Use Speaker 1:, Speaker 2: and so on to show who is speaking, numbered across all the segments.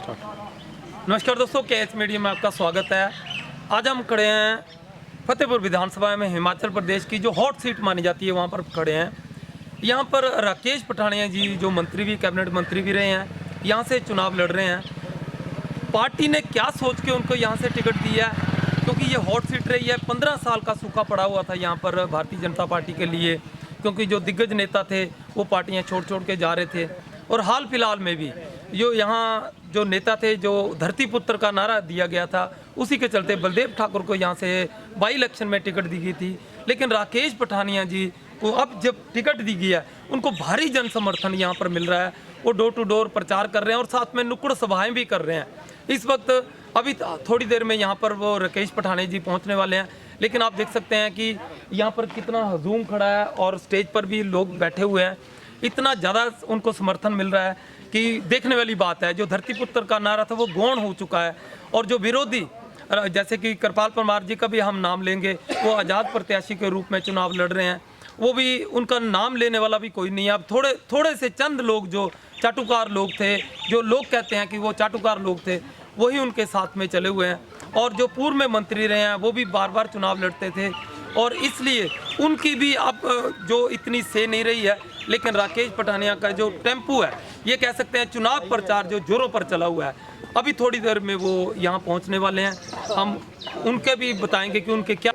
Speaker 1: नमस्कार दोस्तों, KH media में आपका स्वागत है। आज हम खड़े हैं फतेहपुर विधानसभा में, हिमाचल प्रदेश की जो हॉट सीट मानी जाती है वहाँ पर खड़े हैं। यहाँ पर राकेश पठानिया जी जो मंत्री भी, कैबिनेट मंत्री भी रहे हैं, यहाँ से चुनाव लड़ रहे हैं। पार्टी ने क्या सोच के उनको यहाँ से टिकट दिया है, क्योंकि ये हॉट सीट रही है। 15 साल का सूखा पड़ा हुआ था यहाँ पर भारतीय जनता पार्टी के लिए, क्योंकि जो दिग्गज नेता थे वो पार्टियाँ छोड़ के जा रहे थे। और हाल फिलहाल में भी जो यहाँ जो नेता थे, जो धरती पुत्र का नारा दिया गया था, उसी के चलते बलदेव ठाकुर को यहाँ से बाई इलेक्शन में टिकट दी गई थी। लेकिन राकेश पठानिया जी को अब जब टिकट दी गई है, उनको भारी जन समर्थन यहाँ पर मिल रहा है। वो डोर टू डोर प्रचार कर रहे हैं और साथ में नुक्कड़ सभाएं भी कर रहे हैं। इस वक्त अभी थोड़ी देर में यहाँ पर वो राकेश पठानिया जी पहुँचने वाले हैं। लेकिन आप देख सकते हैं कि यहाँ पर कितना हजूम खड़ा है और स्टेज पर भी लोग बैठे हुए हैं। इतना ज़्यादा उनको समर्थन मिल रहा है कि देखने वाली बात है। जो धरती पुत्र का नारा था वो गौण हो चुका है, और जो विरोधी जैसे कि कृपाल परमार जी का भी हम नाम लेंगे, वो आज़ाद प्रत्याशी के रूप में चुनाव लड़ रहे हैं। वो भी, उनका नाम लेने वाला भी कोई नहीं है। अब थोड़े से चंद लोग जो चाटुकार लोग थे, जो लोग कहते हैं कि वो चाटुकार लोग थे, वही उनके साथ में चले हुए हैं। और जो पूर्व में मंत्री रहे हैं वो भी बार बार चुनाव लड़ते थे, और इसलिए उनकी भी अब जो इतनी से नहीं रही है। लेकिन राकेश पठानिया का जो टेम्पू है, ये कह सकते हैं चुनाव प्रचार जो जोरों पर चला हुआ है। अभी थोड़ी देर में वो यहाँ पहुँचने वाले हैं। हम उनके भी बताएंगे कि उनके क्या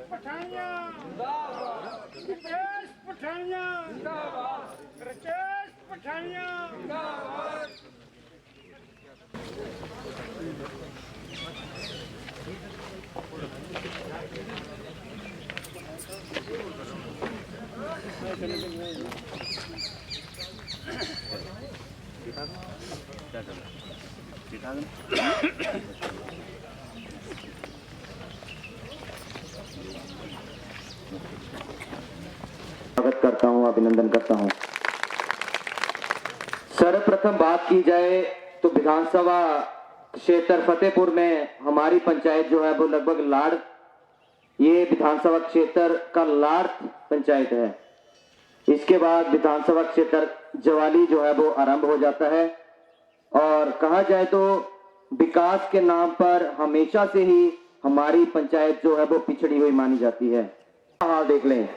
Speaker 2: स्वागत करता हूं, अभिनंदन करता हूं। सर्वप्रथम बात की जाए तो विधानसभा क्षेत्र फतेहपुर में हमारी पंचायत जो है वो लगभग ये विधानसभा क्षेत्र का लाड़ पंचायत है। इसके बाद विधानसभा क्षेत्र जवाली जो है वो आरंभ हो जाता है। और कहा जाए तो विकास के नाम पर हमेशा से ही हमारी पंचायत जो है वो पिछड़ी हुई मानी जाती है। हाल देख लें,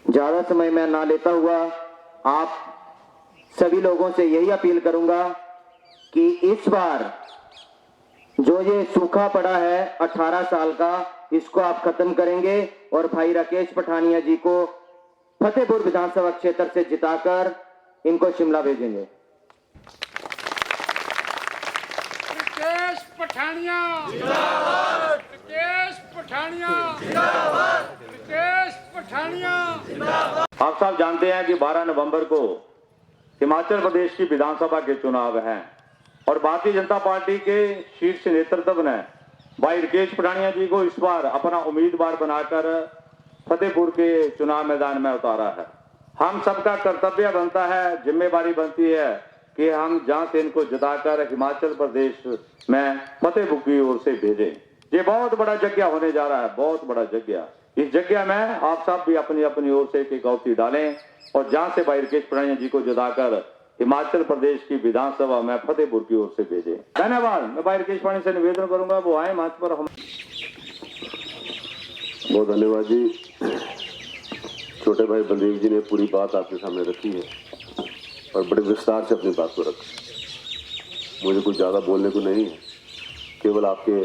Speaker 2: ज्यादा समय मैं ना लेता हुआ आप सभी लोगों से यही अपील करूंगा कि इस बार जो ये सूखा पड़ा है 18 साल का, इसको आप खत्म करेंगे और भाई राकेश पठानिया जी को फतेहपुर विधानसभा क्षेत्र से जिताकर इनको शिमला भेजेंगे।
Speaker 3: राकेश पठानिया जिंदाबाद, राकेश पठानिया जिंदाबाद, राकेश पठानिया जिंदाबाद।
Speaker 4: आप सब जानते हैं कि 12 नवंबर को हिमाचल प्रदेश की विधानसभा के चुनाव हैं और भारतीय जनता पार्टी के शीर्ष नेतृत्व ने भाई राकेश पठानिया जी को इस बार अपना उम्मीदवार बनाकर फतेहपुर के चुनाव मैदान में उतारा है। हम सबका कर्तव्य बनता है, जिम्मेवारी बनती है कि हम जहां से इनको जिताकर हिमाचल प्रदेश में फतेहपुर की ओर से भेजें। ये बहुत बड़ा यज्ञ होने जा रहा है, बहुत बड़ा यज्ञ। इस यज्ञ में आप सब भी अपनी अपनी ओर से एक गौती डालें और जहां से भाई राकेश पठानिया जी को जिताकर हिमाचल प्रदेश की विधानसभा में फतेहपुर की ओर से भेजें। धन्यवाद। मैं भाई राकेश पठानिया से निवेदन करूंगा वो आए मंच पर। हम
Speaker 5: बहुत धन्यवाद जी। छोटे भाई बलदेव जी ने पूरी बात आपके सामने रखी है और बड़े विस्तार से अपनी बात को रखा। मुझे कुछ ज़्यादा बोलने को नहीं है, केवल आपके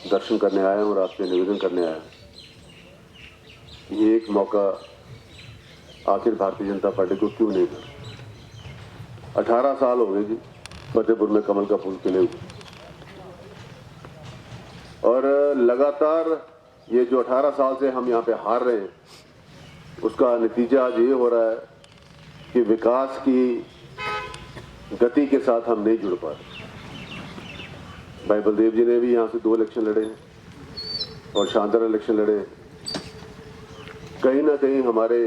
Speaker 5: दर्शन करने आया हूँ और आपसे निवेदन करने आया हूँ। ये एक मौका आखिर भारतीय जनता पार्टी को क्यों नहीं मिला। 18 साल हो गए जी फतेहपुर में कमल का फूल खिले हुए, और लगातार ये जो 18 साल से हम यहाँ पे हार रहे हैं, उसका नतीजा आज ये हो रहा है कि विकास की गति के साथ हम नहीं जुड़ पा रहे। भाई बलदेव जी ने भी यहाँ से 2 इलेक्शन लड़े हैं और शानदार इलेक्शन लड़े हैं। कहीं ना कहीं हमारे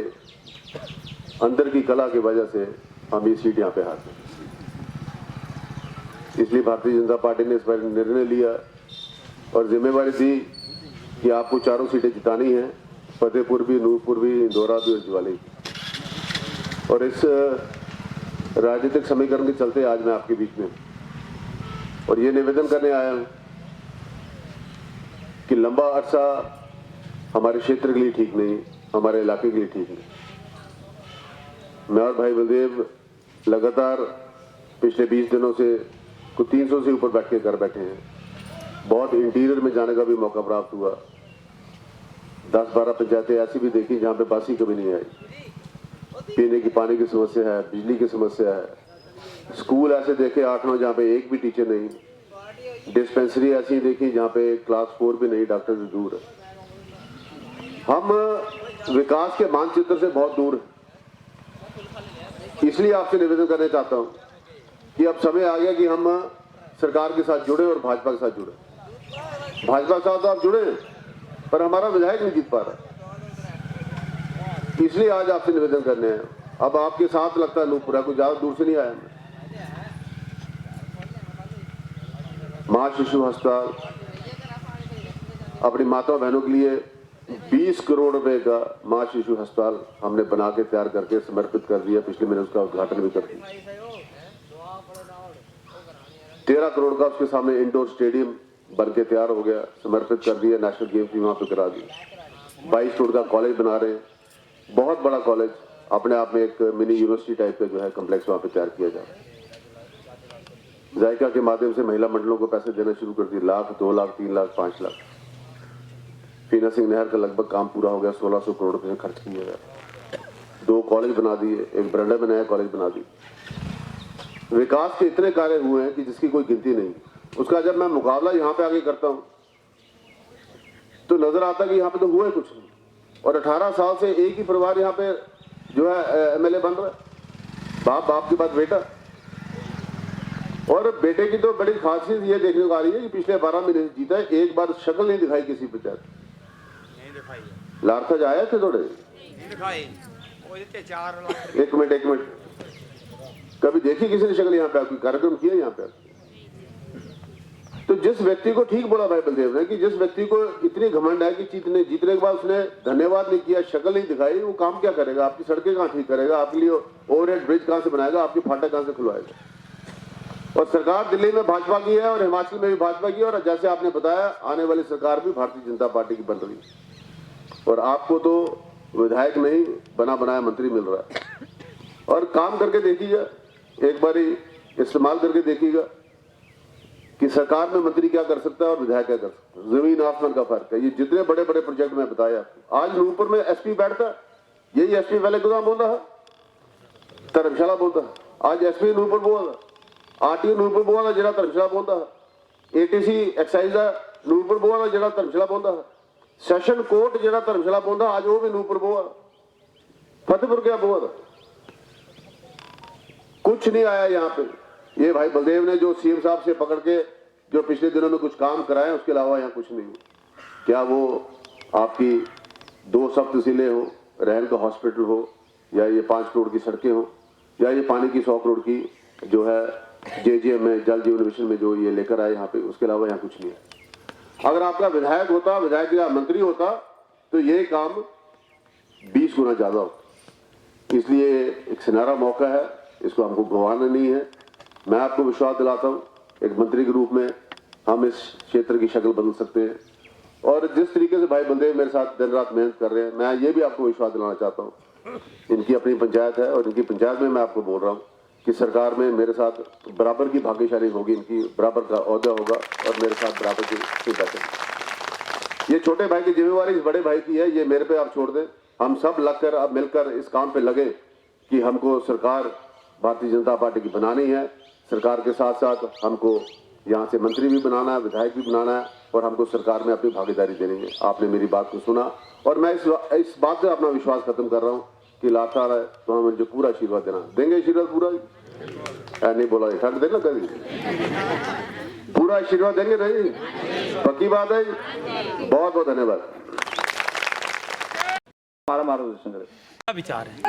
Speaker 5: अंदर की कला की वजह से हम ये सीट यहाँ पे हारते हैं। इसलिए भारतीय जनता पार्टी ने इस बार निर्णय लिया और जिम्मेवारी दी कि आपको चारों सीटें जितानी है, फतेहपुर भी, नूरपुर भी, इंदौरा भी और ज्वाली। और इस राजनीतिक समीकरण के चलते आज मैं आपके बीच में और ये निवेदन करने आया हूं कि लंबा अरसा हमारे क्षेत्र के लिए ठीक नहीं, हमारे इलाके के लिए ठीक नहीं। मैं और भाई बलदेव लगातार पिछले 20 दिनों से कुछ 300 से ऊपर बैठ के घर बैठे हैं। बहुत इंटीरियर में जाने का भी मौका प्राप्त हुआ। 10-12 पंचायतें ऐसी भी देखी जहां पे बासी कभी नहीं आई। पीने की पानी की समस्या है, बिजली की समस्या है। स्कूल ऐसे देखे 8-9 जहां पे एक भी टीचर नहीं। डिस्पेंसरी ऐसी देखी जहां पे क्लास 4 भी नहीं, डॉक्टर से दूर है। हम विकास के मानचित्र से बहुत दूर हैं। इसलिए आपसे निवेदन करना चाहता हूं कि अब समय आ गया कि हम सरकार के साथ जुड़े और भाजपा के साथ जुड़े। भाजपा के साथ तो आप जुड़े पर हमारा विधायक नहीं जीत पा रहा, इसलिए आज आपसे निवेदन करने हैं। अब आपके साथ लगता है नूपुरा, कोई ज्यादा दूर से नहीं आया मैं। मां शिशु अस्पताल अपनी माता बहनों के लिए 20 करोड़ रुपए का मां शिशु अस्पताल हमने बना के तैयार करके समर्पित कर दिया। पिछले महीने उसका उद्घाटन भी कर दिया। 13 करोड़ का उसके सामने इंडोर स्टेडियम बन के तैयार हो गया, समर्पित कर दिया। नेशनल गेम्स भी वहां पे करा दी। 22 करोड़ का कॉलेज बना रहे हैं, बहुत बड़ा कॉलेज, अपने आप में एक मिनी यूनिवर्सिटी टाइप का जो है कॉम्प्लेक्स वहां पे तैयार किया जा रहा है। जायका के माध्यम से महिला मंडलों को पैसे देना शुरू कर दिए। 1 लाख, 2 लाख, 3 लाख, 5 लाख। फीना सिंह नहर का लगभग काम पूरा हो गया। 1600 करोड़ रुपए खर्च किया गया। 2 कॉलेज बना दिए, एक बरंडा में नया कॉलेज बना दी। विकास के इतने कार्य हुए हैं कि जिसकी कोई गिनती नहीं। उसका जब मैं मुकाबला यहाँ पे आगे करता हूँ तो नजर आता कि यहाँ पे तो हुआ ही कुछ नहीं। और 18 साल से एक ही परिवार यहाँ पे जो है एमएलए बन रहा है। बाप बाप के बाद बेटा। और बेटे की तो बड़ी खासियत ये देखने को आ रही है कि पिछले 12 महीने से जीता है, एक बार शक्ल नहीं दिखाई किसी पंचायत। लारथा आए थे थोड़े। एक मिनट, कभी देखी किसी ने शक्ल यहाँ पे? आपकी कार्यक्रम किया यहाँ पे? तो जिस व्यक्ति को, ठीक बोला भाई बलदेव ने, कि जिस व्यक्ति को इतनी घमंड है कि जीतने के बाद उसने धन्यवाद नहीं किया, शक्ल नहीं दिखाई, वो काम क्या करेगा? आपकी सड़कें कहाँ ठीक करेगा? आपके लिए ओवरहेड ब्रिज कहाँ से बनाएगा? आपके फाटक कहाँ से खुलवाएगा? और सरकार दिल्ली में भाजपा की है और हिमाचल में भी भाजपा की है, और जैसे आपने बताया आने वाली सरकार भी भारतीय जनता पार्टी की बन रही है। और आपको तो विधायक नहीं, बना बनाया मंत्री मिल रहा है। और काम करके देखिएगा, एक बारी इस्तेमाल करके देखिएगा कि सरकार में मंत्री क्या कर सकता है और विधायक क्या कर सकता है। जमीन आसमान का फर्क है। ये जितने बड़े बड़े प्रोजेक्ट मैं बताया आपको, आज नूरपुर में एसपी बैठता, यही एसपी पहले गुदाम बोलता है, धर्मशाला बोलता है। आज एसपी नूरपुर बोला, आरटीओ नूरपुर बोला जरा धर्मशाला बोलता है, एटीसी एक्साइज नूरपुर बोला जरा धर्मशाला बोलता है, सैशन कोर्ट जरा धर्मशाला बोलता, आज वो भी नूरपुर बोला। फतेहपुर क्या बोला? कुछ नहीं आया यहाँ पे। ये भाई बलदेव ने जो सीएम साहब से पकड़ के जो पिछले दिनों में कुछ काम कराए, उसके अलावा यहाँ कुछ नहीं। क्या वो आपकी 2 सख्त तहसीलें हो, रहन का हॉस्पिटल हो, या ये 5 करोड़ की सड़कें हो, या ये पानी की 100 करोड़ की जो है जेजीएम में, जल जीवन मिशन में जो ये लेकर आए यहाँ पे, उसके अलावा यहाँ कुछ नहीं है। अगर आपका विधायक होता, विधायक या मंत्री होता, तो ये काम 20 गुना ज्यादा होता। इसलिए एक सुनहरा मौका है, इसको हमको गंवाना नहीं है। मैं आपको विश्वास दिलाता हूँ, एक मंत्री के रूप में हम इस क्षेत्र की शक्ल बदल सकते हैं। और जिस तरीके से भाई बलदेव मेरे साथ दिन रात मेहनत कर रहे हैं, मैं ये भी आपको विश्वास दिलाना चाहता हूँ। इनकी अपनी पंचायत है और इनकी पंचायत में मैं आपको बोल रहा हूँ कि सरकार में मेरे साथ बराबर की भागीदारी होगी, इनकी बराबर का ओहदा होगा और मेरे साथ बराबर की सुविधा करेंगे। ये छोटे भाई की जिम्मेवारी इस बड़े भाई की है, ये मेरे पे आप छोड़ दें। हम सब लगकर अब मिलकर इस काम पे लगे कि हमको सरकार भारतीय जनता पार्टी की बनानी है। सरकार के साथ साथ हमको यहाँ से मंत्री भी बनाना है, विधायक भी बनाना है, और हमको सरकार में अपनी भागीदारी देनी है। आपने मेरी बात को सुना और मैं इस बात से अपना विश्वास खत्म कर रहा हूँ कि लाता रहे तो हम मुझे पूरा आशीर्वाद देना देंगे। आशीर्वाद पूरा नहीं बोला, ठंड देना कभी पूरा आशीर्वाद देंगे नहीं, पक्की बात है। बहुत बहुत धन्यवाद।
Speaker 4: हमारा मार्गदर्शन करें।
Speaker 1: क्या विचार है?